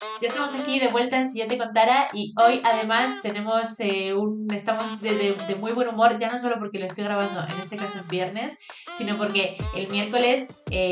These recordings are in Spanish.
Ya estamos aquí de vuelta en Si yo te contara y hoy además estamos de muy buen humor, ya no solo porque lo estoy grabando en este caso en viernes, sino porque el miércoles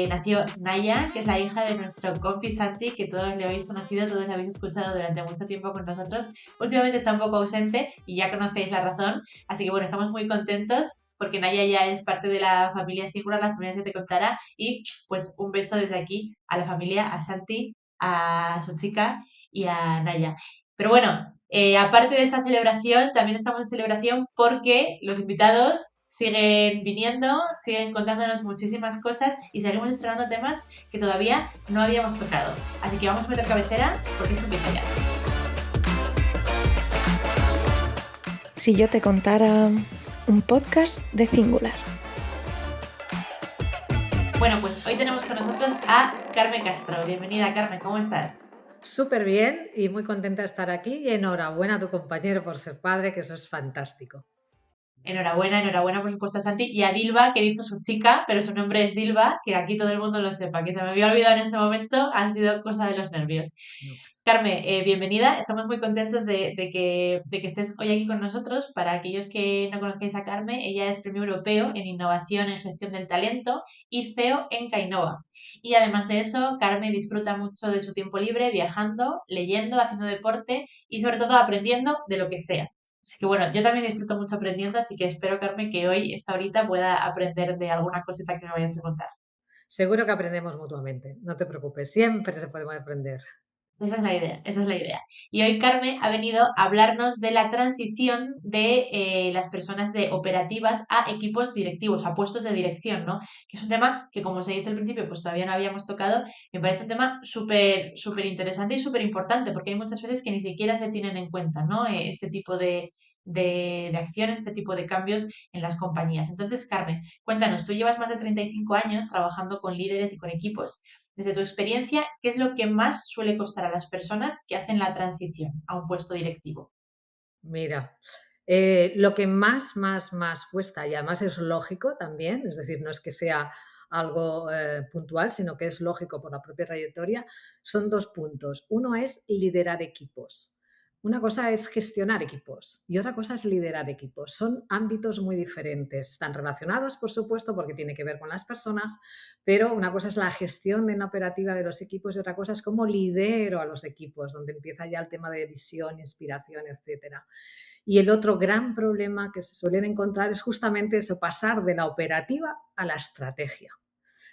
nació Naya, que es la hija de nuestro compi Santi, que todos le habéis conocido, todos la habéis escuchado durante mucho tiempo con nosotros. Últimamente está un poco ausente y ya conocéis la razón, así que bueno, estamos muy contentos porque Naya ya es parte de la familia Singular, la familia Se te contará y pues un beso desde aquí a la familia, a Santi, a su chica y a Naya. Pero bueno, aparte de esta celebración, también estamos en celebración porque los invitados siguen viniendo, siguen contándonos muchísimas cosas y seguimos estrenando temas que todavía no habíamos tocado. Así que vamos a meter cabecera porque esto empieza ya. Si yo te contara un podcast de Singular. Bueno, pues hoy tenemos con nosotros a Carmen Castro. Bienvenida, Carmen, ¿cómo estás? Súper bien y muy contenta de estar aquí y enhorabuena a tu compañero por ser padre, que eso es fantástico. Enhorabuena, enhorabuena por supuesto a Santi y a Dilba, que he dicho su chica, pero su nombre es Dilba, que aquí todo el mundo lo sepa, que se me había olvidado en ese momento, han sido cosa de los nervios. No pasa. Carmen, bienvenida. Estamos muy contentos de que estés hoy aquí con nosotros. Para aquellos que no conozcáis a Carmen, ella es Premio Europeo en Innovación en Gestión del Talento y CEO en Cainova. Y además de eso, Carmen disfruta mucho de su tiempo libre viajando, leyendo, haciendo deporte y sobre todo aprendiendo de lo que sea. Así que bueno, yo también disfruto mucho aprendiendo, así que espero, Carmen, que hoy, esta horita, pueda aprender de alguna cosita que me vayas a contar. Seguro que aprendemos mutuamente, no te preocupes, siempre se puede aprender. Esa es la idea, esa es la idea. Y hoy Carmen ha venido a hablarnos de la transición de las personas de operativas a equipos directivos, a puestos de dirección, ¿no? Que es un tema que, como os he dicho al principio, pues todavía no habíamos tocado. Me parece un tema súper, súper interesante y súper importante, porque hay muchas veces que ni siquiera se tienen en cuenta, ¿no? Este tipo de acciones, este tipo de cambios en las compañías. Entonces, Carmen, cuéntanos, tú llevas más de 35 años trabajando con líderes y con equipos. Desde tu experiencia, ¿qué es lo que más suele costar a las personas que hacen la transición a un puesto directivo? Mira, lo que más cuesta, y además es lógico también, es decir, no es que sea algo puntual, sino que es lógico por la propia trayectoria, son dos puntos. Uno es liderar equipos. Una cosa es gestionar equipos y otra cosa es liderar equipos. Son ámbitos muy diferentes. Están relacionados, por supuesto, porque tiene que ver con las personas, pero una cosa es la gestión de la operativa de los equipos y otra cosa es cómo lidero a los equipos, donde empieza ya el tema de visión, inspiración, etcétera. Y el otro gran problema que se suelen encontrar es justamente eso, pasar de la operativa a la estrategia.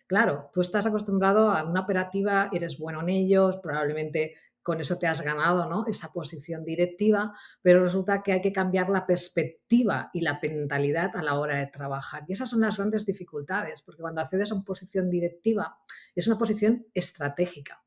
Claro, tú estás acostumbrado a una operativa, eres bueno en ellos, probablemente con eso te has ganado, ¿no?, esa posición directiva, pero resulta que hay que cambiar la perspectiva y la mentalidad a la hora de trabajar. Y esas son las grandes dificultades, porque cuando accedes a una posición directiva es una posición estratégica.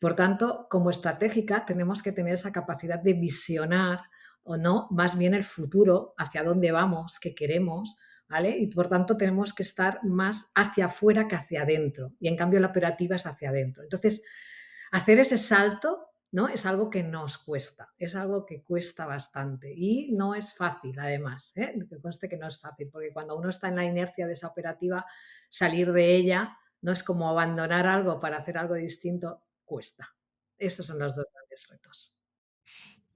Por tanto, como estratégica tenemos que tener esa capacidad de visionar o no, más bien el futuro, hacia dónde vamos, qué queremos, ¿vale? Y por tanto tenemos que estar más hacia afuera que hacia adentro. Y en cambio la operativa es hacia adentro. Entonces, hacer ese salto, ¿no?, es algo que nos cuesta, es algo que cuesta bastante y no es fácil, además, ¿eh? Que conste que no es fácil, porque cuando uno está en la inercia de esa operativa, salir de ella no es como abandonar algo para hacer algo distinto, cuesta. Esos son los dos grandes retos.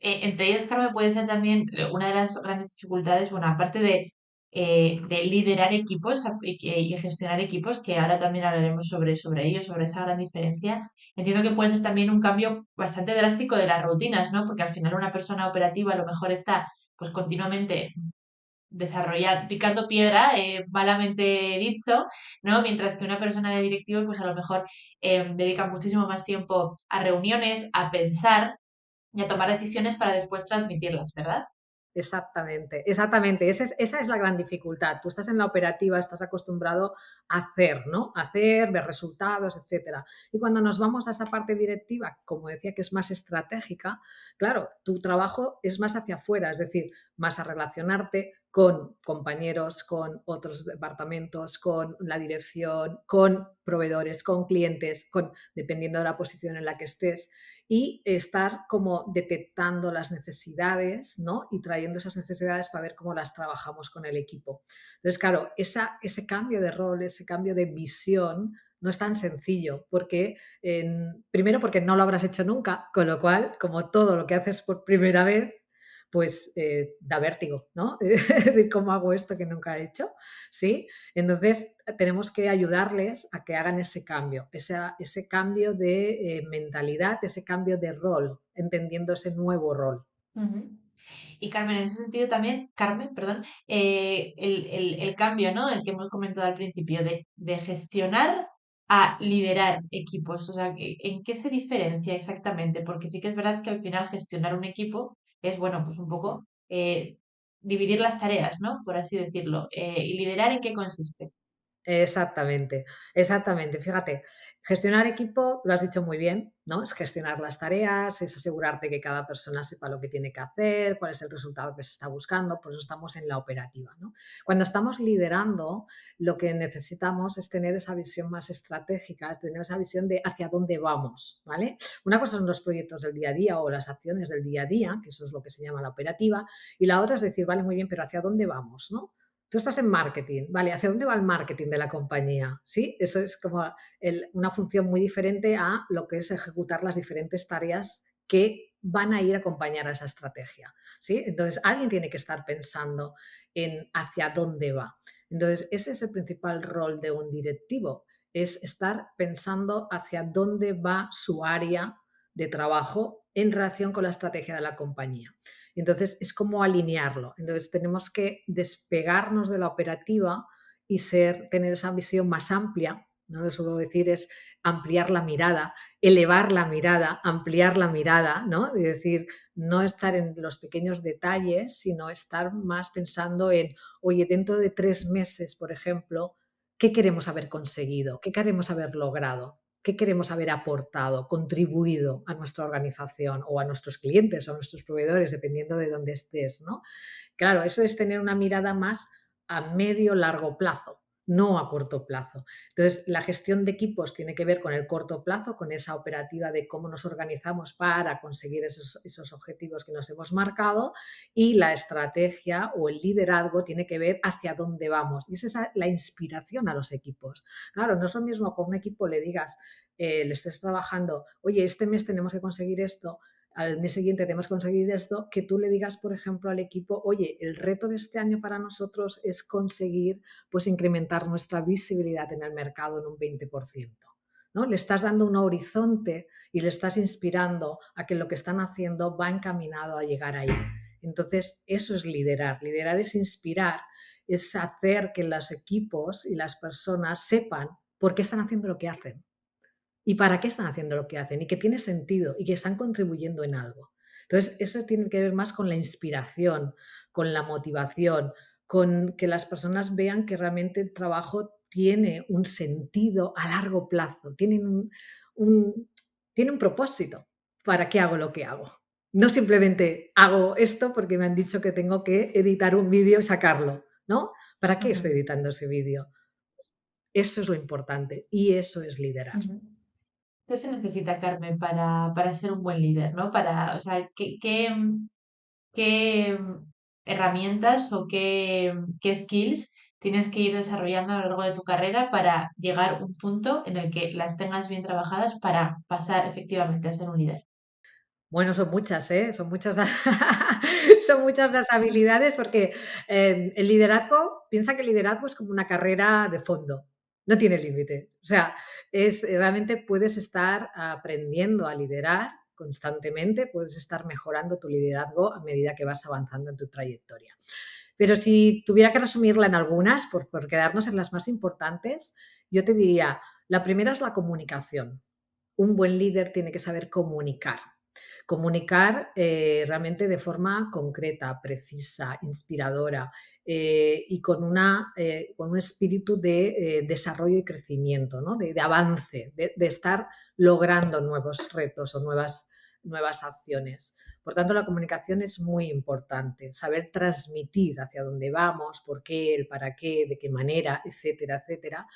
Entre ellos, Carmen, puede ser también una de las grandes dificultades, bueno, aparte de liderar equipos y gestionar equipos, que ahora también hablaremos sobre ello, sobre esa gran diferencia. Entiendo que puede ser también un cambio bastante drástico de las rutinas, ¿no? Porque al final una persona operativa a lo mejor está pues continuamente picando piedra, malamente dicho, ¿no? Mientras que una persona de directivo, pues a lo mejor dedica muchísimo más tiempo a reuniones, a pensar y a tomar decisiones para después transmitirlas, ¿verdad? Exactamente, exactamente. Esa es la gran dificultad. Tú estás en la operativa, estás acostumbrado a hacer, ¿no? A hacer, ver resultados, etcétera. Y cuando nos vamos a esa parte directiva, como decía, que es más estratégica, claro, tu trabajo es más hacia afuera, es decir, más a relacionarte con compañeros, con otros departamentos, con la dirección, con proveedores, con clientes, dependiendo de la posición en la que estés y estar como detectando las necesidades, ¿no?, y trayendo esas necesidades para ver cómo las trabajamos con el equipo. Entonces, claro, ese cambio de rol, ese cambio de visión, No es tan sencillo, porque primero porque no lo habrás hecho nunca, con lo cual, como todo lo que haces por primera vez, pues da vértigo, ¿no? De cómo hago esto que nunca he hecho, ¿sí? Entonces, tenemos que ayudarles a que hagan ese cambio, ese cambio de mentalidad, ese cambio de rol, entendiendo ese nuevo rol. Ujú. Y Carmen, en ese sentido también, Carmen, perdón, el cambio, ¿no? El que hemos comentado al principio, de gestionar a liderar equipos. O sea, ¿en qué se diferencia exactamente? Porque sí que es verdad que al final gestionar un equipo es, bueno, pues un poco dividir las tareas, ¿no? Por así decirlo. ¿Y liderar en qué consiste? Exactamente, exactamente. Fíjate, gestionar equipo, lo has dicho muy bien, ¿no? Es gestionar las tareas, es asegurarte que cada persona sepa lo que tiene que hacer, cuál es el resultado que se está buscando, por eso estamos en la operativa, ¿no? Cuando estamos liderando, lo que necesitamos es tener esa visión más estratégica, tener esa visión de hacia dónde vamos, ¿vale? Una cosa son los proyectos del día a día o las acciones del día a día, que eso es lo que se llama la operativa, y la otra es decir, vale, muy bien, pero ¿hacia dónde vamos, no? Tú estás en marketing, ¿vale? ¿Hacia dónde va el marketing de la compañía? ¿Sí? Eso es como una función muy diferente a lo que es ejecutar las diferentes tareas que van a ir a acompañar a esa estrategia, ¿sí? Entonces, alguien tiene que estar pensando en hacia dónde va. Entonces, ese es el principal rol de un directivo, es estar pensando hacia dónde va su área de trabajo en relación con la estrategia de la compañía. Entonces, es como alinearlo. Entonces, tenemos que despegarnos de la operativa y tener esa visión más amplia. No lo suelo decir, es ampliar la mirada, elevar la mirada, ampliar la mirada, ¿no? Es decir, no estar en los pequeños detalles, sino estar más pensando en, oye, dentro de 3 meses, por ejemplo, ¿qué queremos haber conseguido? ¿Qué queremos haber logrado? ¿Qué queremos haber aportado, contribuido a nuestra organización o a nuestros clientes o a nuestros proveedores, dependiendo de dónde estés, ¿no? Claro, eso es tener una mirada más a medio largo plazo, no a corto plazo. Entonces, la gestión de equipos tiene que ver con el corto plazo, con esa operativa de cómo nos organizamos para conseguir esos objetivos que nos hemos marcado, y la estrategia o el liderazgo tiene que ver hacia dónde vamos. Y es esa la inspiración a los equipos. Claro, no es lo mismo con un equipo le digas, le estés trabajando, oye, este mes tenemos que conseguir esto, al mes siguiente tenemos que conseguir esto, que tú le digas, por ejemplo, al equipo, oye, el reto de este año para nosotros es conseguir, pues, incrementar nuestra visibilidad en el mercado en un 20%. ¿No? Le estás dando un horizonte y le estás inspirando a que lo que están haciendo va encaminado a llegar ahí. Entonces, eso es liderar. Liderar es inspirar, es hacer que los equipos y las personas sepan por qué están haciendo lo que hacen y para qué están haciendo lo que hacen y que tiene sentido y que están contribuyendo en algo. Entonces, eso tiene que ver más con la inspiración, con la motivación, con que las personas vean que realmente el trabajo tiene un sentido a largo plazo, un, tiene un propósito. ¿Para qué hago lo que hago? No simplemente hago esto porque me han dicho que tengo que editar un vídeo y sacarlo, ¿no? ¿Para qué estoy Ujú, editando ese vídeo? Eso es lo importante y eso es liderar. ujú. ¿Qué se necesita, Carmen, para ser un buen líder, ¿no? O sea, qué herramientas o qué skills tienes que ir desarrollando a lo largo de tu carrera para llegar a un punto en el que las tengas bien trabajadas para pasar efectivamente a ser un líder? Bueno, son muchas, ¿eh? Son muchas, son muchas las habilidades porque el liderazgo, piensa que el liderazgo es como una carrera de fondo, no tiene límite. O sea, realmente puedes estar aprendiendo a liderar constantemente, puedes estar mejorando tu liderazgo a medida que vas avanzando en tu trayectoria. Pero si tuviera que resumirla en algunas, por quedarnos en las más importantes, yo te diría, la primera es la comunicación. Un buen líder tiene que saber comunicar. Comunicar realmente de forma concreta, precisa, inspiradora y con un espíritu de desarrollo y crecimiento, ¿no? De avance, de estar logrando nuevos retos o nuevas acciones. Por tanto, la comunicación es muy importante, saber transmitir hacia dónde vamos, por qué, el para qué, de qué manera, etcétera, etcétera,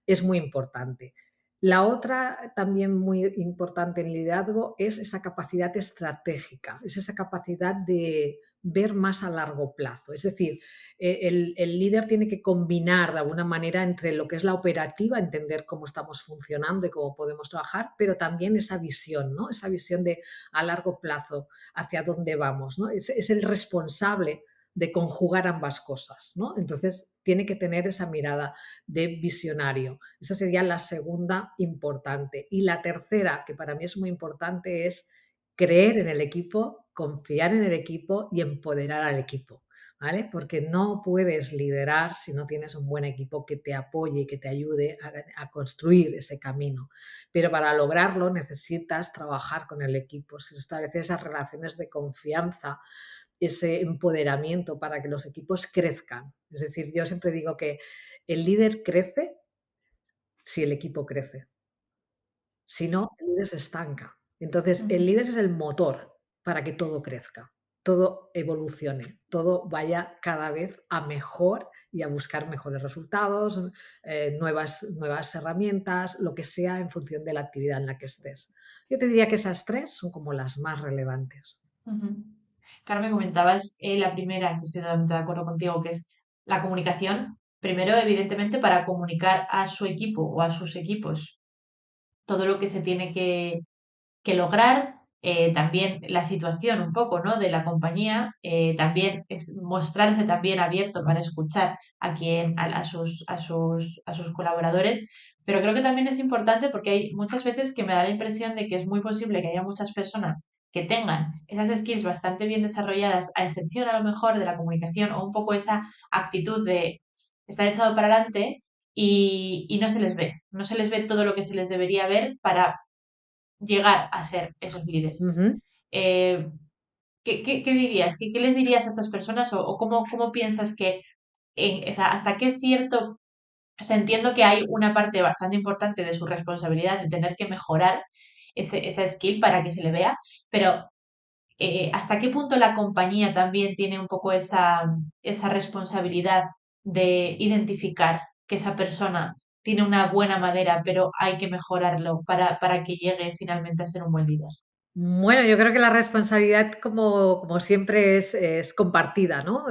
es muy importante. La otra también muy importante en liderazgo es esa capacidad estratégica, es esa capacidad de ver más a largo plazo. Es decir, el líder tiene que combinar de alguna manera entre lo que es la operativa, entender cómo estamos funcionando y cómo podemos trabajar, pero también esa visión, ¿no? Esa visión de a largo plazo, hacia dónde vamos, ¿no? Es el responsable de conjugar ambas cosas, ¿no? Entonces, tiene que tener esa mirada de visionario. Esa sería la segunda importante. Y la tercera, que para mí es muy importante, es creer en el equipo, confiar en el equipo y empoderar al equipo, ¿vale? Porque no puedes liderar si no tienes un buen equipo que te apoye y que te ayude a construir ese camino. Pero para lograrlo necesitas trabajar con el equipo, establecer esas relaciones de confianza, ese empoderamiento para que los equipos crezcan. Es decir, yo siempre digo que el líder crece si el equipo crece. Si no, el líder se estanca. Entonces, el líder es el motor para que todo crezca, todo evolucione, todo vaya cada vez a mejor y a buscar mejores resultados, nuevas herramientas, lo que sea en función de la actividad en la que estés. Yo te diría que esas tres son como las más relevantes. Ujú. Carmen, comentabas la primera, que estoy totalmente de acuerdo contigo, que es la comunicación. Primero, evidentemente, para comunicar a su equipo o a sus equipos todo lo que se tiene que lograr, también la situación un poco, ¿no? De la compañía, también es mostrarse también abierto para escuchar a sus colaboradores, pero creo que también es importante porque hay muchas veces que me da la impresión de que es muy posible que haya muchas personas que tengan esas skills bastante bien desarrolladas, a excepción a lo mejor de la comunicación o un poco esa actitud de estar echado para adelante y no se les ve todo lo que se les debería ver para llegar a ser esos líderes. Ujú. Eh, ¿qué dirías? ¿Qué les dirías a estas personas o cómo piensas que, o sea, hasta qué cierto, o sea, entiendo que hay una parte bastante importante de su responsabilidad de tener que mejorar esa skill para que se le vea, pero ¿hasta qué punto la compañía también tiene un poco esa responsabilidad de identificar que esa persona tiene una buena madera, pero hay que mejorarlo para que llegue finalmente a ser un buen líder? Bueno, yo creo que la responsabilidad, como siempre, es compartida, ¿no?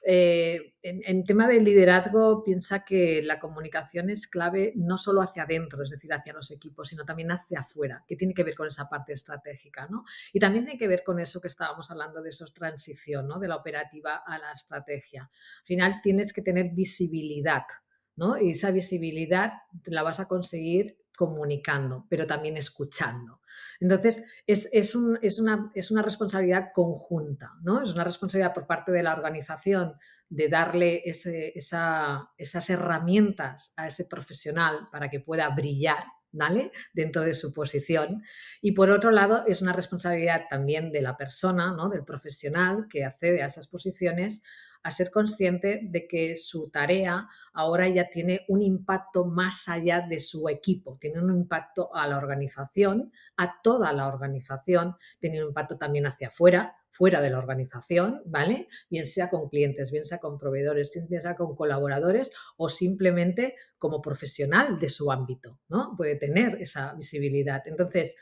En tema de liderazgo, piensa que la comunicación es clave no solo hacia adentro, es decir, hacia los equipos, sino también hacia afuera, que tiene que ver con esa parte estratégica, ¿no? Y también tiene que ver con eso que estábamos hablando de esos transición, ¿no? De la operativa a la estrategia. Al final tienes que tener visibilidad, ¿no? Y esa visibilidad la vas a conseguir comunicando, pero también escuchando. Entonces, es una responsabilidad conjunta, ¿no? Es una responsabilidad por parte de la organización de darle esas herramientas a ese profesional para que pueda brillar, ¿vale? Dentro de su posición. Y por otro lado, es una responsabilidad también de la persona, ¿no? Del profesional que accede a esas posiciones, a ser consciente de que su tarea ahora ya tiene un impacto más allá de su equipo, tiene un impacto a la organización, a toda la organización, tiene un impacto también hacia afuera, fuera de la organización, ¿vale? Bien sea con clientes, bien sea con proveedores, bien sea con colaboradores o simplemente como profesional de su ámbito, ¿no? Puede tener esa visibilidad. Entonces,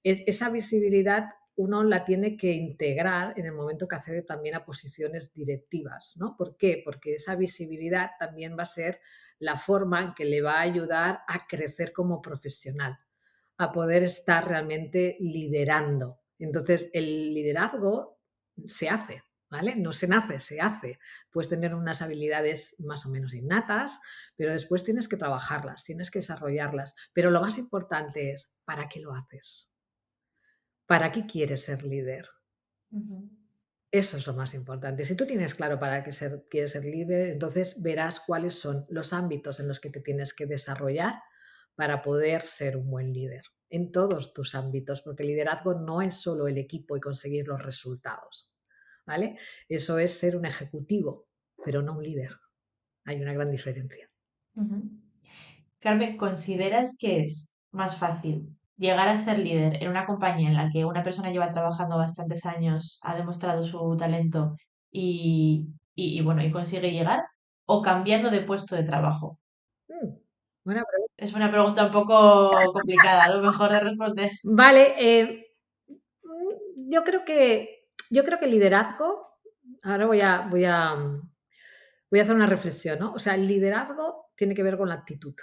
esa visibilidad uno la tiene que integrar en el momento que accede también a posiciones directivas, ¿no? ¿Por qué? Porque esa visibilidad también va a ser la forma en que le va a ayudar a crecer como profesional, a poder estar realmente liderando. Entonces, el liderazgo se hace, ¿vale? No se nace, se hace. Puedes tener unas habilidades más o menos innatas, pero después tienes que trabajarlas, tienes que desarrollarlas. Pero lo más importante es, ¿para qué lo haces? ¿Para qué quieres ser líder? Ujú. Eso es lo más importante. Si tú tienes claro para qué quieres ser líder, entonces verás cuáles son los ámbitos en los que te tienes que desarrollar para poder ser un buen líder en todos tus ámbitos, porque el liderazgo no es solo el equipo y conseguir los resultados, ¿vale? Eso es ser un ejecutivo, pero no un líder. Hay una gran diferencia. Ujú. Carmen, ¿consideras que es más fácil llegar a ser líder en una compañía en la que una persona lleva trabajando bastantes años, ha demostrado su talento bueno, y consigue llegar, o cambiando de puesto de trabajo? Mm, buena pregunta. Es una pregunta un poco complicada, a lo mejor de responder. Vale, yo creo que Yo creo que el liderazgo, ahora voy a hacer una reflexión, ¿no? O sea, el liderazgo tiene que ver con la actitud,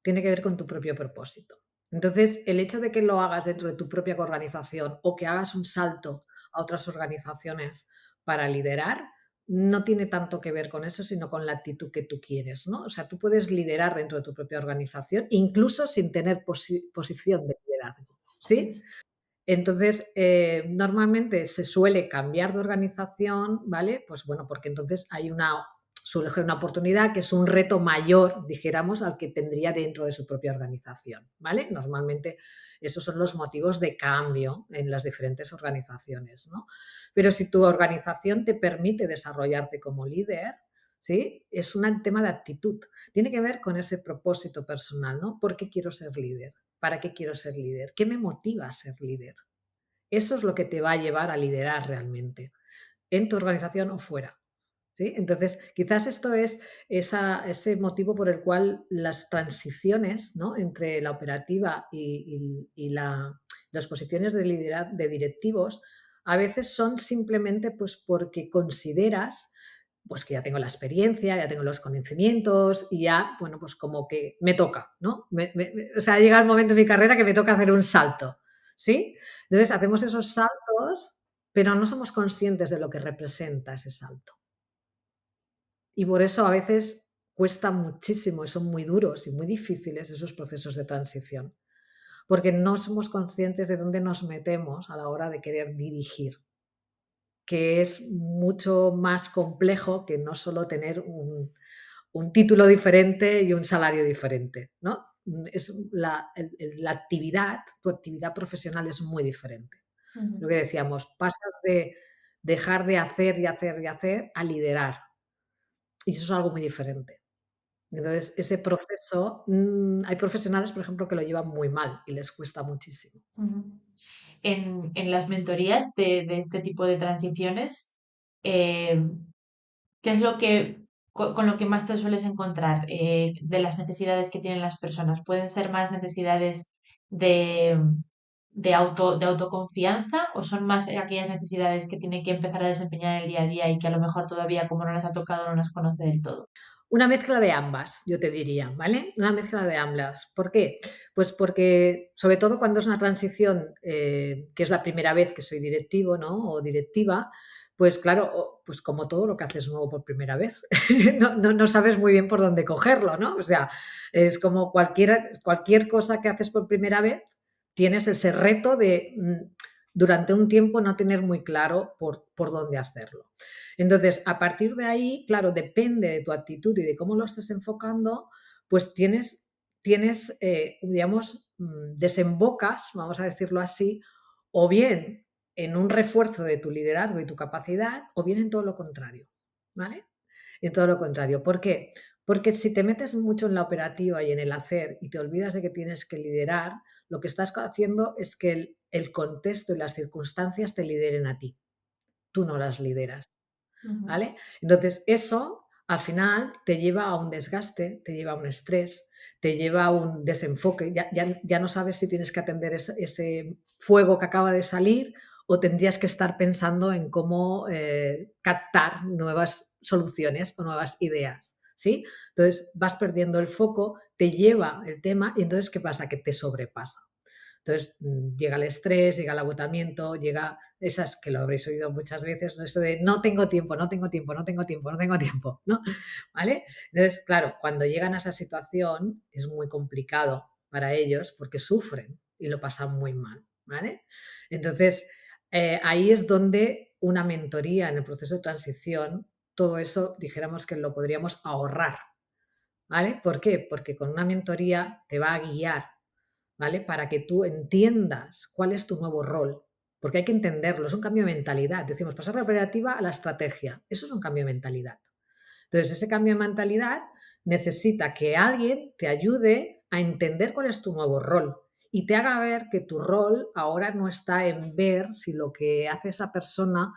tiene que ver con tu propio propósito. Entonces, el hecho de que lo hagas dentro de tu propia organización o que hagas un salto a otras organizaciones para liderar, no tiene tanto que ver con eso, sino con la actitud que tú quieres, ¿no? O sea, tú puedes liderar dentro de tu propia organización, incluso sin tener posición de liderazgo, ¿sí? Pues, Entonces, normalmente se suele cambiar de organización, ¿vale? Pues bueno, porque entonces surge una oportunidad que es un reto mayor, dijéramos, al que tendría dentro de su propia organización, ¿vale? Normalmente esos son los motivos de cambio en las diferentes organizaciones, ¿no? Pero si tu organización te permite desarrollarte como líder, ¿sí? Es un tema de actitud. Tiene que ver con ese propósito personal, ¿no? ¿Por qué quiero ser líder? ¿Para qué quiero ser líder? ¿Qué me motiva a ser líder? Eso es lo que te va a llevar a liderar realmente, en tu organización o fuera. ¿Sí? Entonces, quizás esto es ese motivo por el cual las transiciones, ¿no?, entre la operativa y las posiciones de liderazgo de directivos a veces son simplemente pues, porque consideras pues, que ya tengo la experiencia, ya tengo los conocimientos y ya, bueno, pues como que me toca, ¿no? O sea, llega el momento en mi carrera que me toca hacer un salto, ¿sí? Entonces, hacemos esos saltos, pero no somos conscientes de lo que representa ese salto. Y por eso a veces cuesta muchísimo y son muy duros y muy difíciles esos procesos de transición, porque no somos conscientes de dónde nos metemos a la hora de querer dirigir, que es mucho más complejo que no solo tener un título diferente y un salario diferente, ¿no? Es la actividad, tu actividad profesional es muy diferente. Lo ujú. que decíamos, pasas de dejar de hacer y hacer y hacer a liderar. Y eso es algo muy diferente. Entonces, ese proceso, hay profesionales, por ejemplo, que lo llevan muy mal y les cuesta muchísimo. Ujú. En las mentorías de este tipo de transiciones, eh, ¿qué es lo que, con lo que más te sueles encontrar de las necesidades que tienen las personas? ¿Pueden ser más necesidades de, de autoconfianza o son más aquellas necesidades que tienen que empezar a desempeñar en el día a día y que a lo mejor todavía, como no las ha tocado, no las conoce del todo? Una mezcla de ambas, yo te diría, ¿vale? Una mezcla de ambas. ¿Por qué? Pues porque, sobre todo cuando es una transición, que es la primera vez que soy directivo, ¿no? O directiva, pues claro, pues como todo lo que haces nuevo por primera vez, no sabes muy bien por dónde cogerlo, ¿no? O sea, es como cualquier cosa que haces por primera vez, tienes ese reto de durante un tiempo no tener muy claro por dónde hacerlo. Entonces, a partir de ahí, claro, depende de tu actitud y de cómo lo estés enfocando, pues digamos, desembocas, vamos a decirlo así, o bien en un refuerzo de tu liderazgo y tu capacidad, o bien en todo lo contrario, ¿vale? En todo lo contrario. ¿Por qué? Porque si te metes mucho en la operativa y en el hacer y te olvidas de que tienes que liderar, lo que estás haciendo es que el contexto y las circunstancias te lideren a ti. Tú no las lideras. Ujú, ¿Vale? Entonces, eso al final te lleva a un desgaste, te lleva a un estrés, te lleva a un desenfoque. Ya no sabes si tienes que atender ese fuego que acaba de salir o tendrías que estar pensando en cómo captar nuevas soluciones o nuevas ideas. ¿Sí? Entonces vas perdiendo el foco, te lleva el tema y entonces ¿qué pasa? Que te sobrepasa. Entonces, llega el estrés, llega el agotamiento, llega esas que lo habréis oído muchas veces, ¿no? Eso de no tengo tiempo, no tengo tiempo, no tengo tiempo, no tengo tiempo, ¿no? ¿Vale? Entonces, claro, cuando llegan a esa situación es muy complicado para ellos porque sufren y lo pasan muy mal, ¿vale? Entonces, ahí es donde una mentoría en el proceso de transición, todo eso dijéramos que lo podríamos ahorrar, ¿vale? ¿Por qué? Porque con una mentoría te va a guiar, ¿vale? Para que tú entiendas cuál es tu nuevo rol, porque hay que entenderlo, es un cambio de mentalidad. Decimos, pasar de la operativa a la estrategia, eso es un cambio de mentalidad. Entonces, ese cambio de mentalidad necesita que alguien te ayude a entender cuál es tu nuevo rol y te haga ver que tu rol ahora no está en ver si lo que hace esa persona,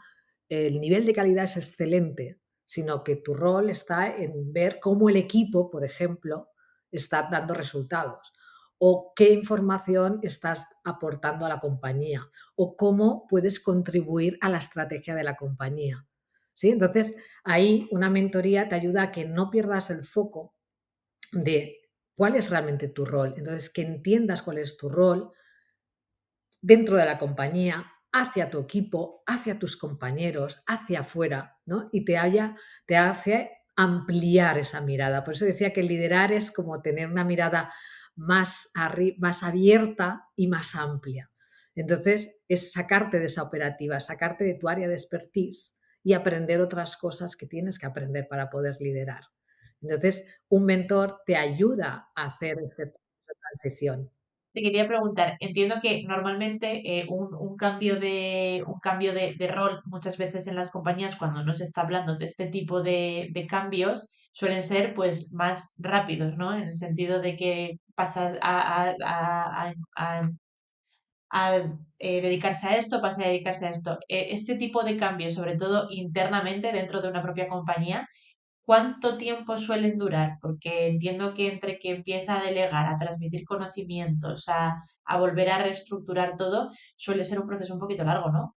el nivel de calidad es excelente, sino que tu rol está en ver cómo el equipo, por ejemplo, está dando resultados o qué información estás aportando a la compañía o cómo puedes contribuir a la estrategia de la compañía. ¿Sí? Entonces, ahí una mentoría te ayuda a que no pierdas el foco de cuál es realmente tu rol. Entonces, que entiendas cuál es tu rol dentro de la compañía, hacia tu equipo, hacia tus compañeros, hacia afuera, ¿no? Y te hace ampliar esa mirada. Por eso decía que liderar es como tener una mirada más abierta y más amplia. Entonces, es sacarte de esa operativa, sacarte de tu área de expertise y aprender otras cosas que tienes que aprender para poder liderar. Entonces, un mentor te ayuda a hacer esa transición. Te quería preguntar, entiendo que normalmente un cambio de rol muchas veces en las compañías cuando no se está hablando de este tipo de cambios suelen ser pues más rápidos, ¿no? En el sentido de que pasas a dedicarse a esto, pasa a dedicarse a esto. Este tipo de cambios, sobre todo internamente dentro de una propia compañía, ¿cuánto tiempo suelen durar? Porque entiendo que entre que empieza a delegar, a transmitir conocimientos, a volver a reestructurar todo, suele ser un proceso un poquito largo, ¿no?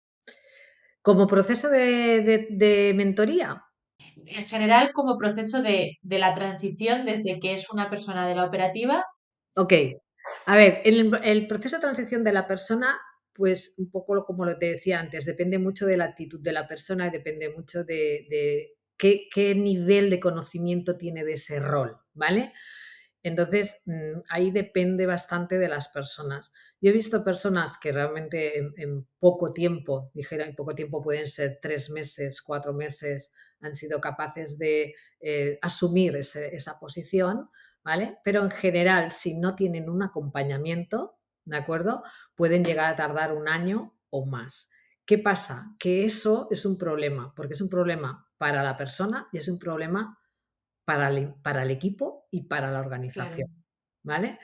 Como proceso de mentoría. En general, como proceso de la transición desde que es una persona de la operativa. Ok. A ver, el proceso de transición de la persona, pues un poco como lo te decía antes, depende mucho de la actitud de la persona y depende mucho de qué nivel de conocimiento tiene de ese rol, ¿vale? Entonces, ahí depende bastante de las personas. Yo he visto personas que realmente en poco tiempo, dijera, en poco tiempo pueden ser 3 meses, 4 meses, han sido capaces de asumir esa posición, ¿vale? Pero en general, si no tienen un acompañamiento, ¿de acuerdo? Pueden llegar a tardar un año o más. ¿Qué pasa? Que eso es un problema, porque es un problema para la persona y es un problema para el equipo y para la Claro. organización, ¿vale?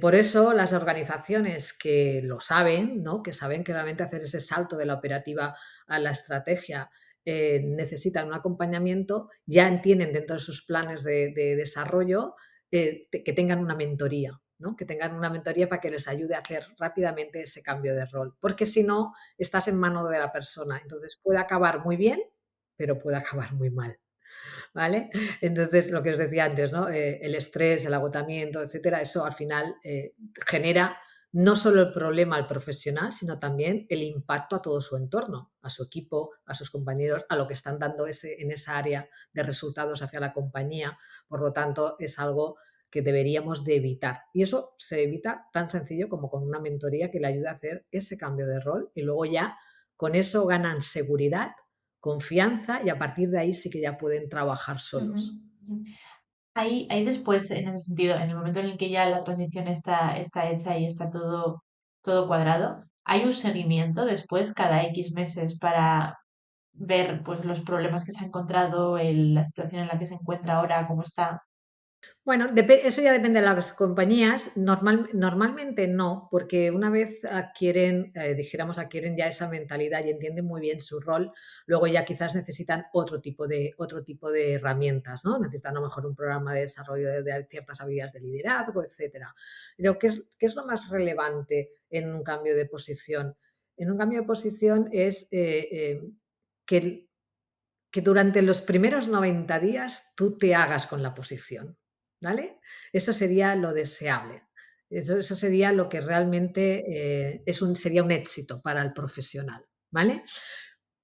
Por eso las organizaciones que lo saben, ¿no? Que saben que realmente hacer ese salto de la operativa a la estrategia necesitan un acompañamiento, ya entienden dentro de sus planes de desarrollo que tengan una mentoría, ¿no? Que tengan una mentoría para que les ayude a hacer rápidamente ese cambio de rol, porque si no, estás en mano de la persona. Entonces puede acabar muy bien, pero puede acabar muy mal. ¿Vale? Entonces, lo que os decía antes, ¿no? El estrés, el agotamiento, etcétera, eso al final genera no solo el problema al profesional, sino también el impacto a todo su entorno, a su equipo, a sus compañeros, a lo que están dando en esa área de resultados hacia la compañía. Por lo tanto, es algo que deberíamos de evitar. Y eso se evita tan sencillo como con una mentoría que le ayude a hacer ese cambio de rol y luego ya con eso ganan seguridad, confianza y a partir de ahí sí que ya pueden trabajar Ujú, solos. ujú. Hay después, en ese sentido, en el momento en el que ya la transición está hecha y está todo cuadrado, ¿hay un seguimiento después cada X meses para ver pues los problemas que se ha encontrado, la situación en la que se encuentra ahora, cómo está? Bueno, eso ya depende de las compañías. Normalmente no, porque una vez adquieren, dijéramos, adquieren ya esa mentalidad y entienden muy bien su rol, luego ya quizás necesitan otro tipo de herramientas, ¿no? Necesitan a lo mejor un programa de desarrollo de ciertas habilidades de liderazgo, etcétera. Pero ¿qué es lo más relevante en un cambio de posición? En un cambio de posición es que que durante los primeros 90 días tú te hagas con la posición, ¿vale? Eso sería lo deseable. Eso sería lo que realmente sería un éxito para el profesional, ¿vale?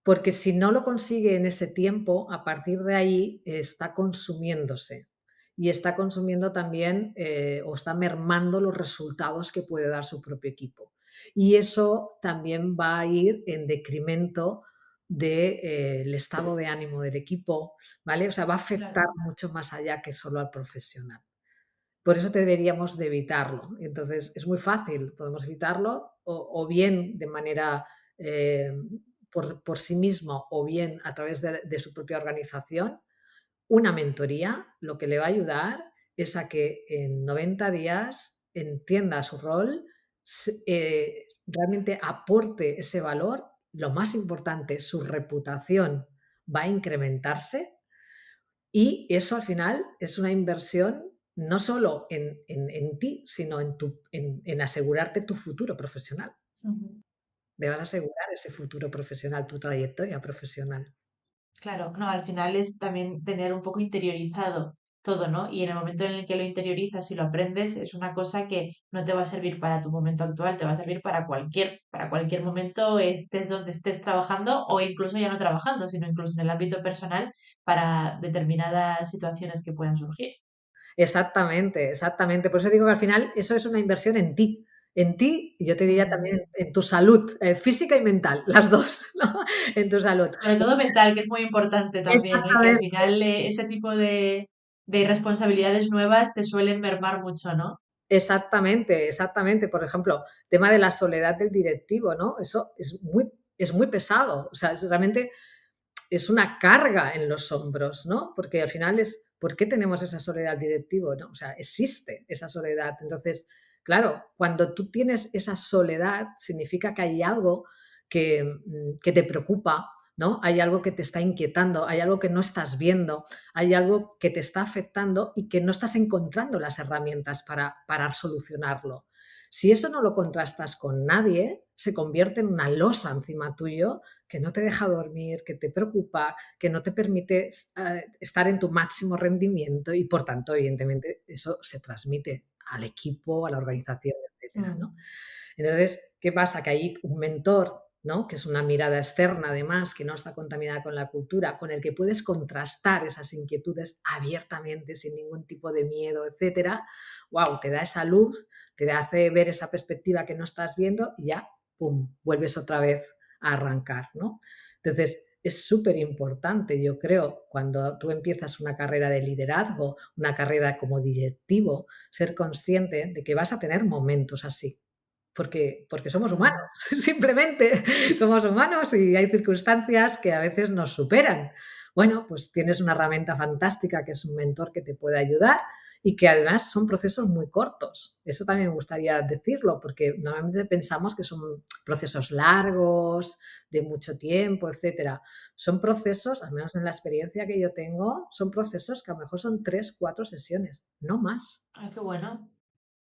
Porque si no lo consigue en ese tiempo, a partir de ahí está consumiéndose y está consumiendo también o está mermando los resultados que puede dar su propio equipo. Y eso también va a ir en decremento del estado de ánimo del equipo, ¿vale? O sea, va a afectar Claro. mucho más allá que solo al profesional. Por eso deberíamos de evitarlo. Entonces, es muy fácil, podemos evitarlo o bien de manera eh, por sí mismo o bien a través de su propia organización. Una mentoría lo que le va a ayudar es a que en 90 días entienda su rol, realmente aporte ese valor. Lo más importante, su reputación va a incrementarse y eso al final es una inversión no solo en ti, sino en asegurarte tu futuro profesional. Ujú. Debes asegurar ese futuro profesional, tu trayectoria profesional. Claro, no, al final es también tener un poco interiorizado todo, ¿no? Y en el momento en el que lo interiorizas y lo aprendes, es una cosa que no te va a servir para tu momento actual, te va a servir para cualquier momento, estés donde estés trabajando o incluso ya no trabajando, sino incluso en el ámbito personal para determinadas situaciones que puedan surgir. Exactamente, exactamente. Por eso digo que al final eso es una inversión en ti, y yo te diría Mm. también en tu salud, física y mental, las 2, ¿no? En tu salud. Sobre todo mental, que es muy importante también, ¿eh? Que al Exactamente, final ese tipo de responsabilidades nuevas te suelen mermar mucho, ¿no? exactamente, exactamente. Por ejemplo, tema de la soledad del directivo, ¿no? Eso es muy pesado. O sea, realmente es una carga en los hombros, ¿no? Porque al final ¿por qué tenemos esa soledad directivo? ¿No? O sea, existe esa soledad. Entonces, claro, cuando tú tienes esa soledad, significa que hay algo que te preocupa, ¿no? Hay algo que te está inquietando, hay algo que no estás viendo, hay algo que te está afectando y que no estás encontrando las herramientas para solucionarlo. Si eso no lo contrastas con nadie, se convierte en una losa encima tuyo que no te deja dormir, que te preocupa, que no te permite estar en tu máximo rendimiento y, por tanto, evidentemente, eso se transmite al equipo, a la organización, etcétera, Mm. ¿no? Entonces, ¿qué pasa? Que hay un mentor, ¿no? Que es una mirada externa, además, que no está contaminada con la cultura, con el que puedes contrastar esas inquietudes abiertamente, sin ningún tipo de miedo, etcétera. Wow, te da esa luz, te hace ver esa perspectiva que no estás viendo y ya, pum, vuelves otra vez a arrancar, ¿no? Entonces, es súper importante, yo creo, cuando tú empiezas una carrera de liderazgo, una carrera como directivo, ser consciente de que vas a tener momentos así, porque somos humanos, Mm. simplemente somos humanos y hay circunstancias que a veces nos superan. Bueno, pues tienes una herramienta fantástica que es un mentor que te puede ayudar y que además son procesos muy cortos. Eso también me gustaría decirlo, porque normalmente pensamos que son procesos largos, de mucho tiempo, etcétera. Son procesos, al menos en la experiencia que yo tengo, son procesos que a lo mejor son 3 4 sesiones, no más. Ay, qué bueno.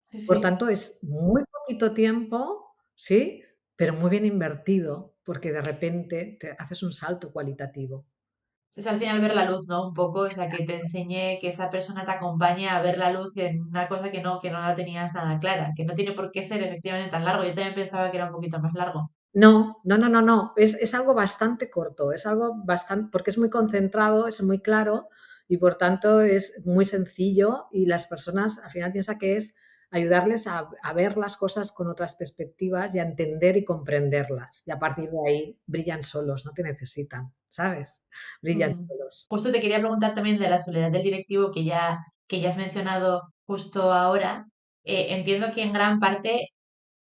Sí, Por sí. tanto, es muy poquito tiempo, ¿sí? Pero muy bien invertido, porque de repente te haces un salto cualitativo. Es al final ver la luz, ¿no? Un poco, o sea, que te enseñe, que esa persona te acompañe a ver la luz en una cosa que no la tenías nada clara, que no tiene por qué ser efectivamente tan largo. Yo también pensaba que era un poquito más largo. No, no, no, no, no, es algo bastante corto, es algo bastante porque es muy concentrado, es muy claro y por tanto es muy sencillo y las personas al final piensa que es ayudarles a ver las cosas con otras perspectivas y a entender y comprenderlas. Y a partir de ahí brillan solos, no te necesitan, ¿sabes? Brillan Mm. solos. Justo te quería preguntar también de la soledad del directivo que ya has mencionado justo ahora. Entiendo que en gran parte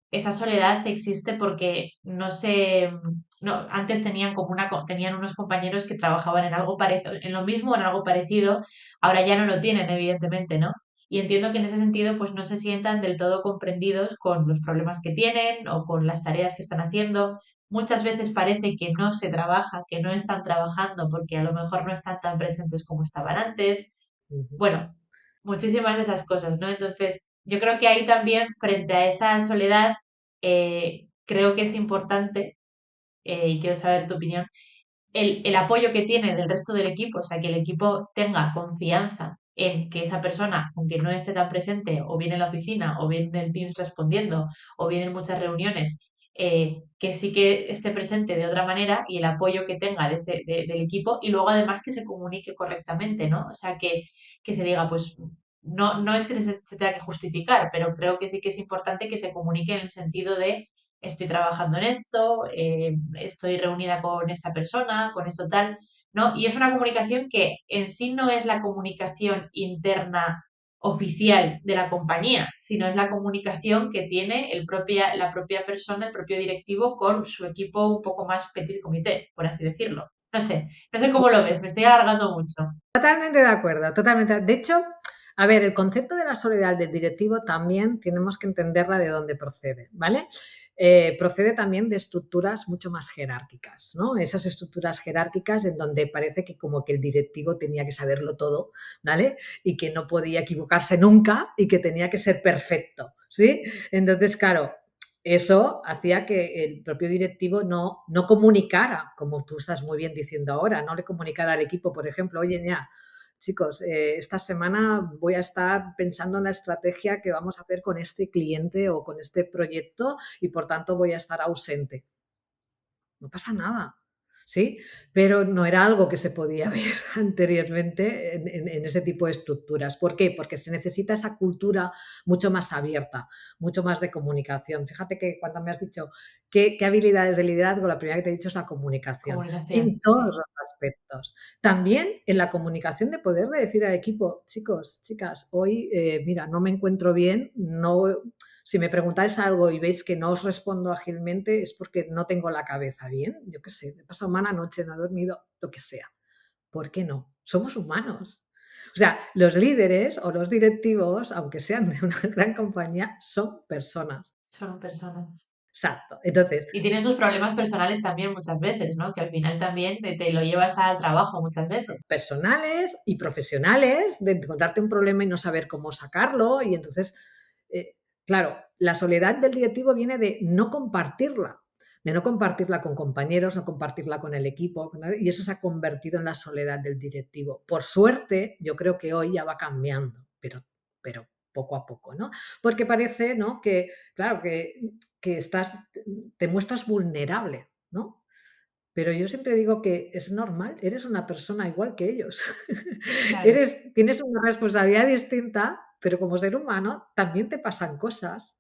esa soledad existe porque no sé, no, antes tenían como tenían unos compañeros que trabajaban en algo parecido, en lo mismo o en algo parecido, ahora ya no lo tienen, evidentemente, ¿no? Y entiendo que en ese sentido, pues no se sientan del todo comprendidos con los problemas que tienen o con las tareas que están haciendo. Muchas veces parece que no se trabaja, que no están trabajando porque a lo mejor no están tan presentes como estaban antes. Ujú. Bueno, muchísimas de esas cosas, ¿no? Entonces, yo creo que ahí también, frente a esa soledad, creo que es importante, y quiero saber tu opinión, el apoyo que tiene del resto del equipo, o sea, que el equipo tenga confianza en que esa persona, aunque no esté tan presente, o bien en la oficina, o bien en el Teams respondiendo, o bien en muchas reuniones, que sí que esté presente de otra manera y el apoyo que tenga del equipo y luego además que se comunique correctamente, ¿no? O sea, que se diga, pues no es que se tenga que justificar, pero creo que sí que es importante que se comunique en el sentido de estoy trabajando en esto, estoy reunida con esta persona, con esto tal, ¿no? Y es una comunicación que en sí no es la comunicación interna oficial de la compañía, sino es la comunicación que tiene la propia persona, el propio directivo con su equipo un poco más petit comité, por así decirlo. No sé cómo lo ves, me estoy alargando mucho. Totalmente de acuerdo, totalmente. De hecho, a ver, el concepto de la soledad del directivo también tenemos que entenderla de dónde procede, ¿vale? procede también de estructuras mucho más jerárquicas, ¿no? Esas estructuras jerárquicas en donde parece que como que el directivo tenía que saberlo todo, ¿vale? Y que no podía equivocarse nunca y que tenía que ser perfecto, ¿sí? Entonces, claro, eso hacía que el propio directivo no comunicara, como tú estás muy bien diciendo ahora, no le comunicara al equipo, por ejemplo, oye, ya, chicos, esta semana voy a estar pensando en la estrategia que vamos a hacer con este cliente o con este proyecto y por tanto voy a estar ausente. No pasa nada, ¿sí? Pero no era algo que se podía ver anteriormente en ese tipo de estructuras. ¿Por qué? Porque se necesita esa cultura mucho más abierta, mucho más de comunicación. Fíjate que cuando me has dicho qué habilidades de liderazgo, la primera que te he dicho es la comunicación, en Comunicación, todos sí. los aspectos. También en la comunicación de poder decir al equipo, chicos, chicas, hoy, mira, no me encuentro bien, no, si me preguntáis algo y veis que no os respondo ágilmente es porque no tengo la cabeza bien. Yo qué sé, he pasado mala noche, no he dormido, lo que sea. ¿Por qué no? Somos humanos. O sea, los líderes o los directivos, aunque sean de una gran compañía, son personas. Son personas. Exacto. Entonces, Y tienen sus problemas personales también muchas veces, ¿no? Que al final también te lo llevas al trabajo muchas veces. personales y profesionales, de encontrarte un problema y no saber cómo sacarlo. Y entonces, eh, claro, la soledad del directivo viene de no compartirla con compañeros, no compartirla con el equipo, y eso se ha convertido en la soledad del directivo. Por suerte, yo creo que hoy ya va cambiando, pero poco a poco, ¿no? Porque parece, ¿no? Que, claro, que estás, te muestras vulnerable, ¿no? Pero yo siempre digo que es normal, eres una persona igual que ellos. Claro. Tienes una responsabilidad distinta, pero como ser humano también te pasan cosas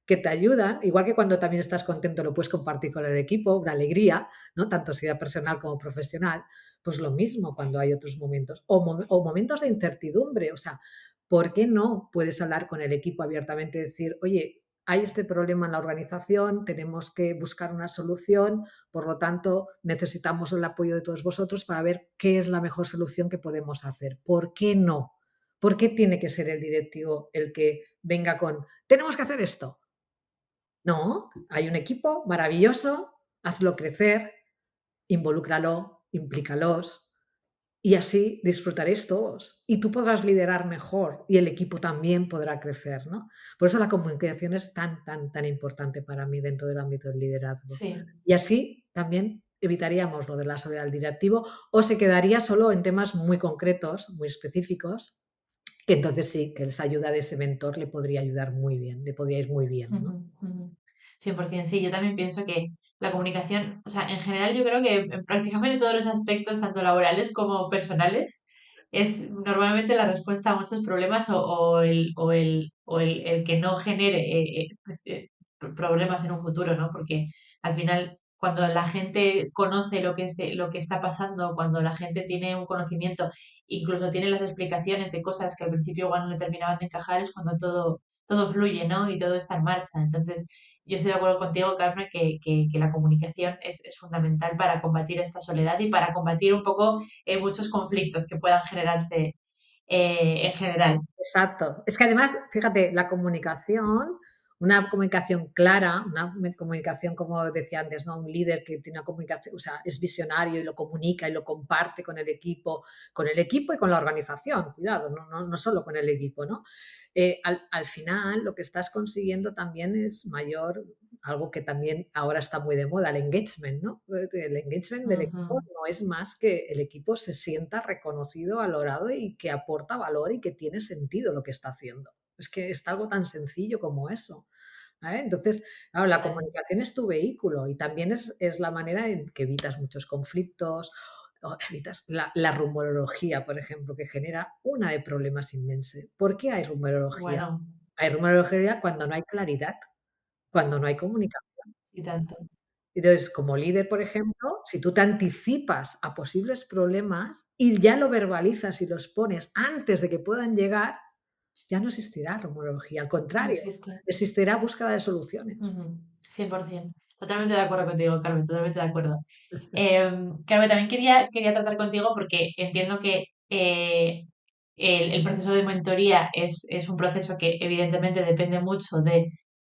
que te ayudan, igual que cuando también estás contento lo puedes compartir con el equipo, una alegría, ¿no? Tanto sea personal como profesional, pues lo mismo cuando hay otros momentos, o momentos de incertidumbre, o sea, ¿por qué no puedes hablar con el equipo abiertamente y decir, oye, hay este problema en la organización, tenemos que buscar una solución, por lo tanto, necesitamos el apoyo de todos vosotros para ver qué es la mejor solución que podemos hacer? ¿Por qué no? ¿Por qué tiene que ser el directivo el que venga con, tenemos que hacer esto? No, hay un equipo maravilloso, hazlo crecer, involúcralo, implícalos y así disfrutaréis todos. Y tú podrás liderar mejor y el equipo también podrá crecer, ¿no? Por eso la comunicación es tan, tan, tan importante para mí dentro del ámbito del liderazgo. Sí. Y así también evitaríamos lo de la soledad del directivo o se quedaría solo en temas muy concretos, muy específicos, que entonces sí, que esa ayuda de ese mentor le podría ayudar muy bien, le podría ir muy bien, ¿no? Ujú, ujú. 100%, sí, yo también pienso que la comunicación, o sea, en general yo creo que en prácticamente todos los aspectos, tanto laborales como personales, es normalmente la respuesta a muchos problemas o el que no genere problemas en un futuro, ¿no? Porque al final, cuando la gente conoce lo que está pasando, cuando la gente tiene un conocimiento, incluso tiene las explicaciones de cosas que al principio igual no le terminaban de encajar, es cuando todo fluye, ¿no? Y todo está en marcha. Entonces, yo estoy de acuerdo contigo, Carmen, que la comunicación es fundamental para combatir esta soledad y para combatir un poco muchos conflictos que puedan generarse en general. Exacto. Es que además, fíjate, la comunicación, una comunicación clara, una comunicación, como decía antes, ¿no? Un líder que tiene una comunicación, o sea, es visionario y lo comunica y lo comparte con el equipo y con la organización, cuidado, no solo con el equipo, ¿no? Al final lo que estás consiguiendo también es mayor, algo que también ahora está muy de moda, el engagement, ¿no? El engagement del Ujú. equipo no es más que el equipo se sienta reconocido, valorado y que aporta valor y que tiene sentido lo que está haciendo. Es que es algo tan sencillo como eso. ¿Vale? Entonces, claro, la Total. comunicación es tu vehículo y también es la manera en que evitas muchos conflictos, o evitas la rumorología, por ejemplo, que genera una de problemas inmensos. ¿Por qué hay rumorología? Bueno, Hay rumorología cuando no hay claridad, cuando no hay comunicación. y tanto. Entonces, como líder, por ejemplo, si tú te anticipas a posibles problemas y ya lo verbalizas y los pones antes de que puedan llegar, ya no existirá rumorología, al No contrario, existe. existirá búsqueda de soluciones. Ujú. 100%. Totalmente de acuerdo contigo, Carmen, totalmente de acuerdo. Carmen, también quería tratar contigo porque entiendo que el proceso de mentoría es un proceso que evidentemente depende mucho de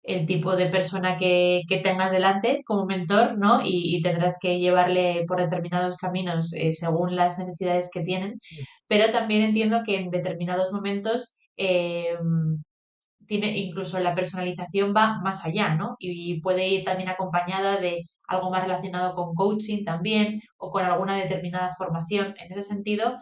el tipo de persona que tengas delante como mentor, ¿no? Y tendrás que llevarle por determinados caminos según las necesidades que tienen. Pero también entiendo que en determinados momentos tiene, incluso la personalización va más allá, ¿no? Y puede ir también acompañada de algo más relacionado con coaching también o con alguna determinada formación. En ese sentido,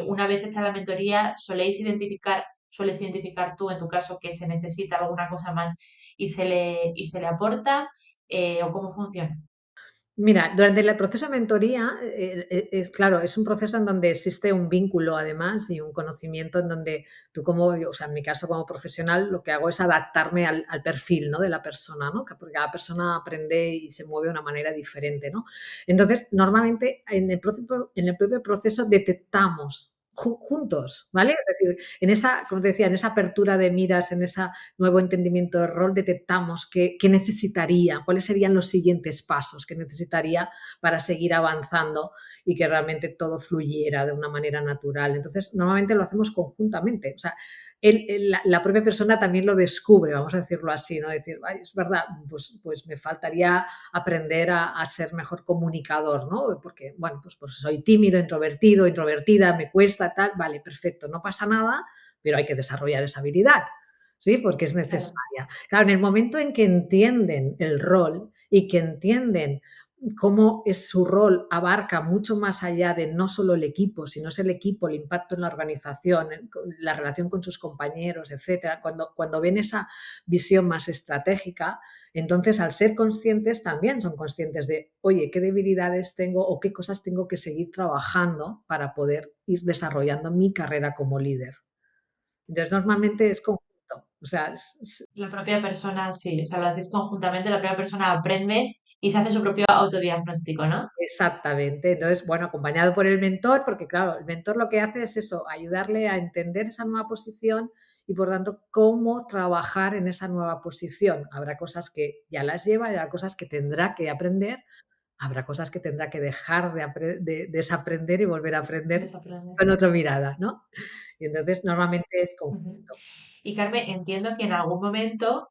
una vez hecha la mentoría, sueles identificar tú, en tu caso, que se necesita alguna cosa más y se le aporta, o cómo funciona. Mira, durante el proceso de mentoría, es claro, es un proceso en donde existe un vínculo además y un conocimiento en donde tú como, o sea, en mi caso como profesional, lo que hago es adaptarme al perfil, ¿no? De la persona, ¿no? Porque cada persona aprende y se mueve de una manera diferente, ¿no? Entonces, normalmente en el propio proceso detectamos juntos, ¿vale? Es decir, en esa, como te decía, en esa apertura de miras, en ese nuevo entendimiento del rol, detectamos qué necesitaría, cuáles serían los siguientes pasos que necesitaría para seguir avanzando y que realmente todo fluyera de una manera natural. Entonces, normalmente lo hacemos conjuntamente. O sea, la propia persona también lo descubre, vamos a decirlo así, ¿no? Decir, "Ay, es verdad, pues me faltaría aprender a ser mejor comunicador, ¿no? Porque, bueno, pues soy tímido, introvertido, introvertida, me cuesta, tal, vale, perfecto, no pasa nada, pero hay que desarrollar esa habilidad. ¿Sí? Porque es Claro, necesaria. Claro, en el momento en que entienden el rol y que entienden cómo es su rol abarca mucho más allá de no solo el equipo, sino es el equipo, el impacto en la organización, la relación con sus compañeros, etcétera. Cuando ven esa visión más estratégica, entonces al ser conscientes también son conscientes de, oye, qué debilidades tengo o qué cosas tengo que seguir trabajando para poder ir desarrollando mi carrera como líder. Entonces, normalmente es conjunto, o sea, la propia persona, sí, o sea, lo hacéis conjuntamente, la propia persona aprende y se hace su propio autodiagnóstico, ¿no? exactamente. Entonces, bueno, acompañado por el mentor, porque claro, el mentor lo que hace es eso, ayudarle a entender esa nueva posición y por tanto cómo trabajar en esa nueva posición. Habrá cosas que ya las lleva, habrá cosas que tendrá que aprender, habrá cosas que tendrá que dejar de desaprender y volver a aprender Desaprender. con otra mirada, ¿no? Y entonces normalmente es Ujú. conjunto. Y Carmen, entiendo que en algún momento,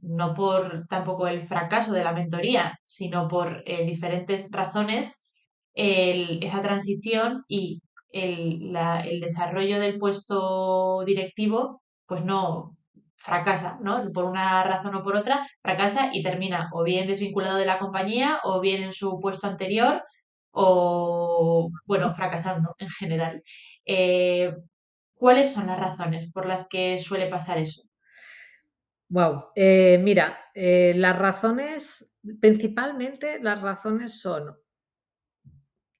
no por tampoco el fracaso de la mentoría, sino por diferentes razones, esa transición y el desarrollo del puesto directivo, pues no fracasa, ¿no? Por una razón o por otra, fracasa y termina o bien desvinculado de la compañía o bien en su puesto anterior o, bueno, fracasando en general. Eh, ¿Cuáles son las razones por las que suele pasar eso? Wow, mira, las razones, principalmente las razones son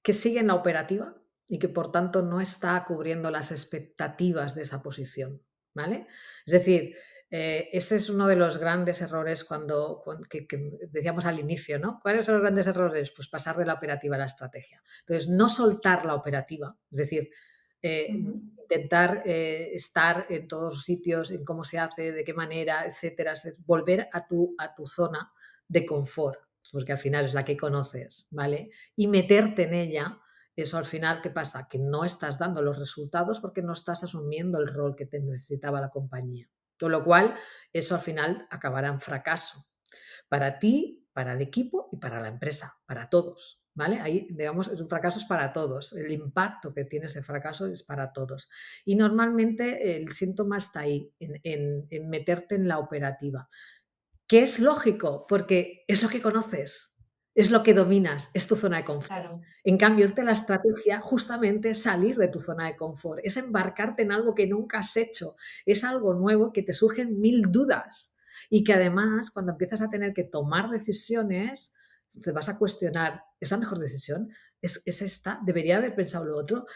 que sigue en la operativa y que por tanto no está cubriendo las expectativas de esa posición, ¿vale? Es decir, ese es uno de los grandes errores que decíamos al inicio, ¿no? ¿Cuáles son los grandes errores? Pues pasar de la operativa a la estrategia. Entonces, no soltar la operativa, es decir, Ujú. intentar estar en todos los sitios, en cómo se hace, de qué manera, etcétera, es volver a tu zona de confort, porque al final es la que conoces, ¿vale? Y meterte en ella, eso al final, ¿qué pasa? Que no estás dando los resultados porque no estás asumiendo el rol que te necesitaba la compañía. Con lo cual, eso al final acabará en fracaso para ti, para el equipo y para la empresa, para todos. ¿Vale? Ahí, digamos, es un fracaso es para todos. El impacto que tiene ese fracaso es para todos. Y normalmente el síntoma está ahí, en meterte en la operativa. Que es lógico, porque es lo que conoces, es lo que dominas, es tu zona de confort. Claro, En cambio, irte a la estrategia, justamente es salir de tu zona de confort, es embarcarte en algo que nunca has hecho, es algo nuevo que te surgen mil dudas y que además cuando empiezas a tener que tomar decisiones, te vas a cuestionar, ¿es la mejor decisión? ¿Es esta? ¿Debería haber pensado lo otro?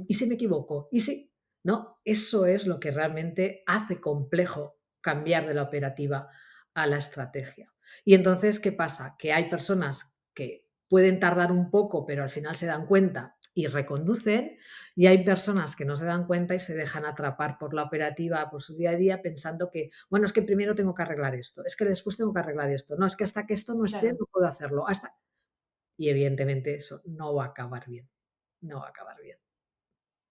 ¿Y si me equivoco? ¿Y si? No, eso es lo que realmente hace complejo cambiar de la operativa a la estrategia. Y entonces, ¿qué pasa? Que hay personas que pueden tardar un poco, pero al final se dan cuenta y reconducen, y hay personas que no se dan cuenta y se dejan atrapar por la operativa, por su día a día, pensando que, bueno, es que primero tengo que arreglar esto, es que después tengo que arreglar esto, no, es que hasta que esto no esté claro. no puedo hacerlo. Y evidentemente eso no va a acabar bien, no va a acabar bien.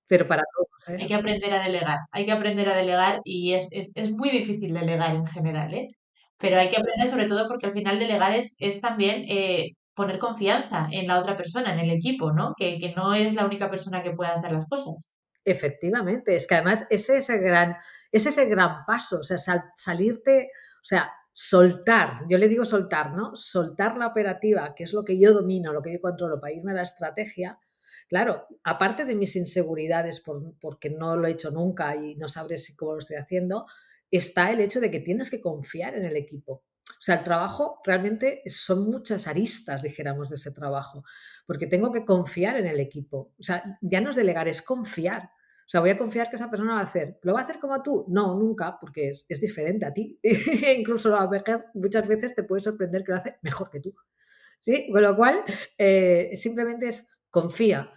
Pero para todos, Hay ¿eh? que aprender a delegar, hay que aprender a delegar y es muy difícil delegar en general, ¿eh? Pero hay que aprender sobre todo porque al final delegar es también poner confianza en la otra persona, en el equipo, ¿no? Que no eres la única persona que puede hacer las cosas. Efectivamente, es que además es ese gran paso, o sea, salirte, o sea, soltar, yo le digo soltar, ¿no? Soltar la operativa, que es lo que yo domino, lo que yo controlo, para irme a la estrategia. Claro, aparte de mis inseguridades porque no lo he hecho nunca y no sabré si cómo lo estoy haciendo, está el hecho de que tienes que confiar en el equipo. O sea, el trabajo realmente son muchas aristas, dijéramos, de ese trabajo, porque tengo que confiar en el equipo. O sea, ya no es delegar, es confiar. O sea, voy a confiar que esa persona lo va a hacer. ¿Lo va a hacer como tú? No, nunca, porque es diferente a ti. Incluso muchas veces te puede sorprender que lo hace mejor que tú. ¿Sí? Con lo cual, simplemente es confía,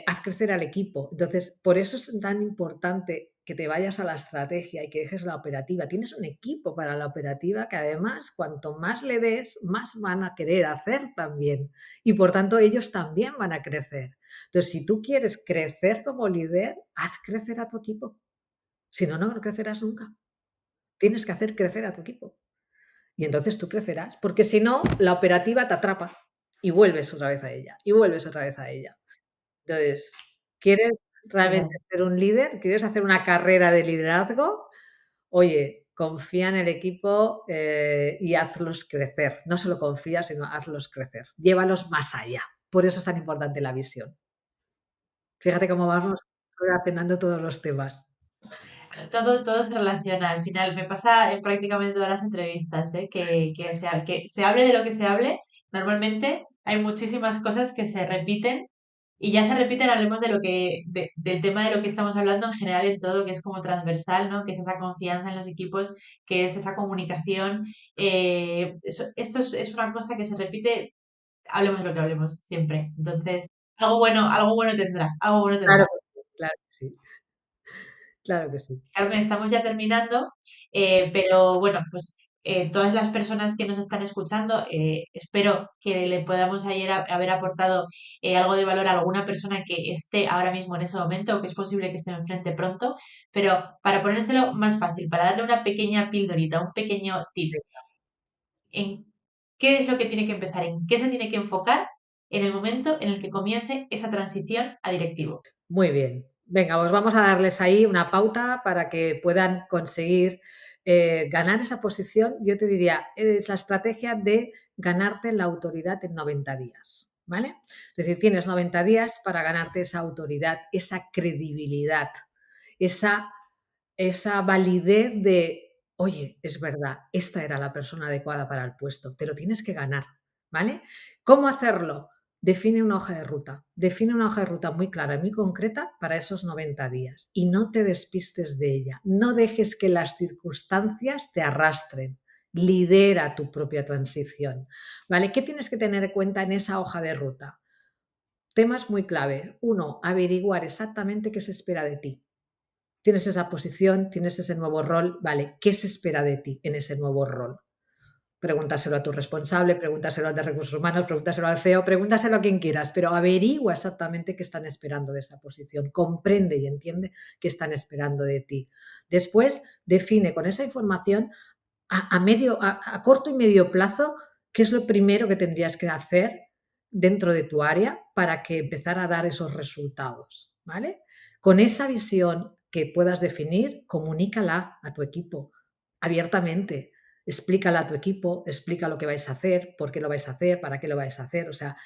haz crecer al equipo. Entonces, por eso es tan importante que te vayas a la estrategia y que dejes la operativa. Tienes un equipo para la operativa que además, cuanto más le des, más van a querer hacer también. Y por tanto, ellos también van a crecer. Entonces, si tú quieres crecer como líder, haz crecer a tu equipo. Si no, no crecerás nunca. Tienes que hacer crecer a tu equipo. Y entonces tú crecerás, porque si no, la operativa te atrapa y vuelves otra vez a ella, y vuelves otra vez a ella. Entonces, ¿quieres realmente Claro. ser un líder? ¿Quieres hacer una carrera de liderazgo? Oye, confía en el equipo y hazlos crecer. No solo confía, sino hazlos crecer. Llévalos más allá. Por eso es tan importante la visión. Fíjate cómo vamos relacionando todos los temas. Todo se relaciona. Al final me pasa en prácticamente todas las entrevistas, ¿eh? Que se hable de lo que se hable, normalmente hay muchísimas cosas que se repiten y ya se repiten, hablemos de del tema de lo que estamos hablando en general en todo, que es como transversal, ¿no? Que es esa confianza en los equipos, que es esa comunicación. Esto es una cosa que se repite, hablemos de lo que hablemos siempre. Entonces, algo bueno tendrá, algo bueno Claro tendrá. que sí, claro que sí, claro que sí. Carmen, estamos ya terminando, pero bueno, pues todas las personas que nos están escuchando, espero que le podamos ayer haber aportado algo de valor a alguna persona que esté ahora mismo en ese momento o que es posible que se me enfrente pronto, pero para ponérselo más fácil, para darle una pequeña pildorita, un pequeño tip, en qué es lo que tiene que empezar, en qué se tiene que enfocar en el momento en el que comience esa transición a directivo. Muy bien. Venga, pues vamos a darles ahí una pauta para que puedan conseguir ganar esa posición. Yo te diría, es la estrategia de ganarte la autoridad en 90 días. ¿Vale? Es decir, tienes 90 días para ganarte esa autoridad, esa credibilidad, esa, esa validez de, oye, es verdad, esta era la persona adecuada para el puesto. Te lo tienes que ganar. ¿Vale? ¿Cómo hacerlo? Define una hoja de ruta. Define una hoja de ruta muy clara y muy concreta para esos 90 días y no te despistes de ella. No dejes que las circunstancias te arrastren. Lidera tu propia transición. ¿Vale? ¿Qué tienes que tener en cuenta en esa hoja de ruta? Temas muy clave. Uno, averiguar exactamente qué se espera de ti. Tienes esa posición, tienes ese nuevo rol, ¿vale? ¿Qué se espera de ti en ese nuevo rol? Pregúntaselo a tu responsable, pregúntaselo al de recursos humanos, pregúntaselo al CEO, pregúntaselo a quien quieras, pero averigua exactamente qué están esperando de esa posición, comprende y entiende qué están esperando de ti. Después, define con esa información a corto y medio plazo qué es lo primero que tendrías que hacer dentro de tu área para que empezara a dar esos resultados, ¿vale? Con esa visión que puedas definir, comunícala a tu equipo abiertamente. Explícala a tu equipo, explica lo que vais a hacer, por qué lo vais a hacer, para qué lo vais a hacer. O sea,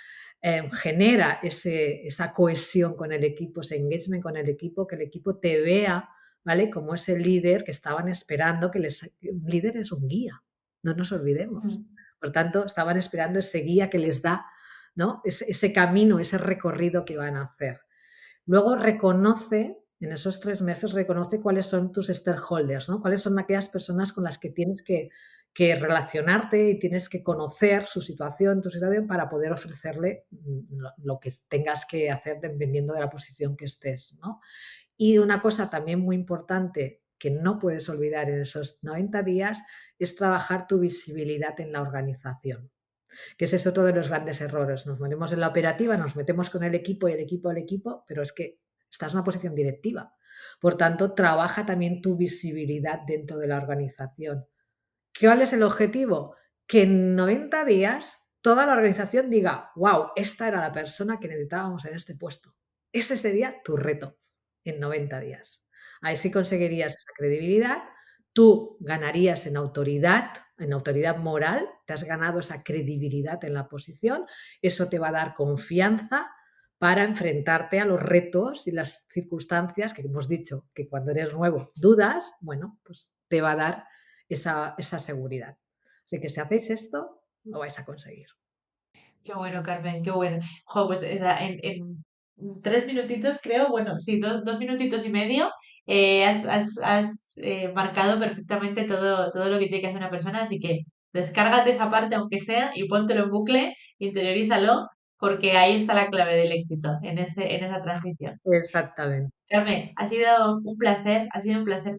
genera esa cohesión con el equipo, ese engagement con el equipo, que el equipo te vea, ¿vale? Como ese líder que estaban esperando, un líder es un guía, no nos olvidemos. Mm. Por tanto, estaban esperando ese guía que les da, ¿no? Ese camino, ese recorrido que van a hacer. Luego reconoce, en esos 3 meses, reconoce cuáles son tus stakeholders, ¿no? Cuáles son aquellas personas con las que tienes que relacionarte y tienes que conocer su situación, tu situación, para poder ofrecerle lo que tengas que hacer dependiendo de la posición que estés, ¿no? Y una cosa también muy importante que no puedes olvidar en esos 90 días es trabajar tu visibilidad en la organización, que ese es otro de los grandes errores. Nos metemos en la operativa, nos metemos con el equipo y el equipo, pero es que estás en una posición directiva. Por tanto, trabaja también tu visibilidad dentro de la organización. ¿Cuál es el objetivo? Que en 90 días toda la organización diga, wow, esta era la persona que necesitábamos en este puesto. Ese sería tu reto en 90 días. Ahí sí conseguirías esa credibilidad, tú ganarías en autoridad moral, te has ganado esa credibilidad en la posición, eso te va a dar confianza para enfrentarte a los retos y las circunstancias que hemos dicho que cuando eres nuevo dudas, bueno, pues te va a dar esa seguridad. Así que si hacéis esto, lo vais a conseguir. Qué bueno, Carmen, qué bueno. Jo, pues en 3 minutitos creo, bueno, sí, dos minutitos y medio, has marcado perfectamente todo lo que tiene que hacer una persona, así que descárgate esa parte aunque sea y póntelo en bucle, interiorízalo, porque ahí está la clave del éxito, en esa transición. Exactamente. Carmen, ha sido un placer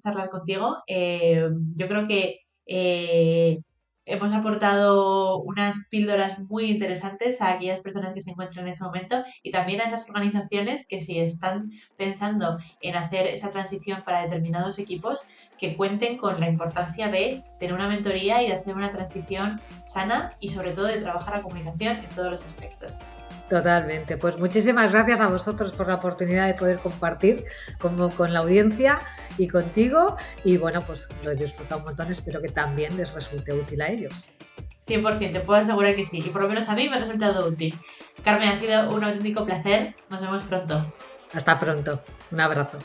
charlar contigo. Yo creo que hemos aportado unas píldoras muy interesantes a aquellas personas que se encuentran en ese momento y también a esas organizaciones que si están pensando en hacer esa transición para determinados equipos, que cuenten con la importancia de tener una mentoría y de hacer una transición sana y sobre todo de trabajar la comunicación en todos los aspectos. Totalmente. Pues muchísimas gracias a vosotros por la oportunidad de poder compartir con la audiencia y contigo. Y bueno, pues lo he disfrutado un montón. Espero que también les resulte útil a ellos. 100%, te puedo asegurar que sí, y por lo menos a mí me ha resultado útil. Carmen, ha sido un auténtico placer. Nos vemos pronto. Hasta pronto. Un abrazo.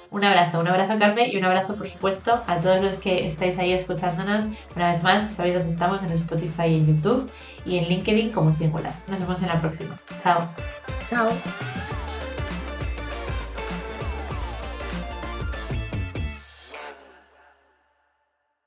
Un abrazo Carmen y un abrazo por supuesto a todos los que estáis ahí escuchándonos. Una vez más, sabéis dónde estamos, en Spotify y en YouTube y en LinkedIn como Singular. Nos vemos en la próxima. Chao. Chao.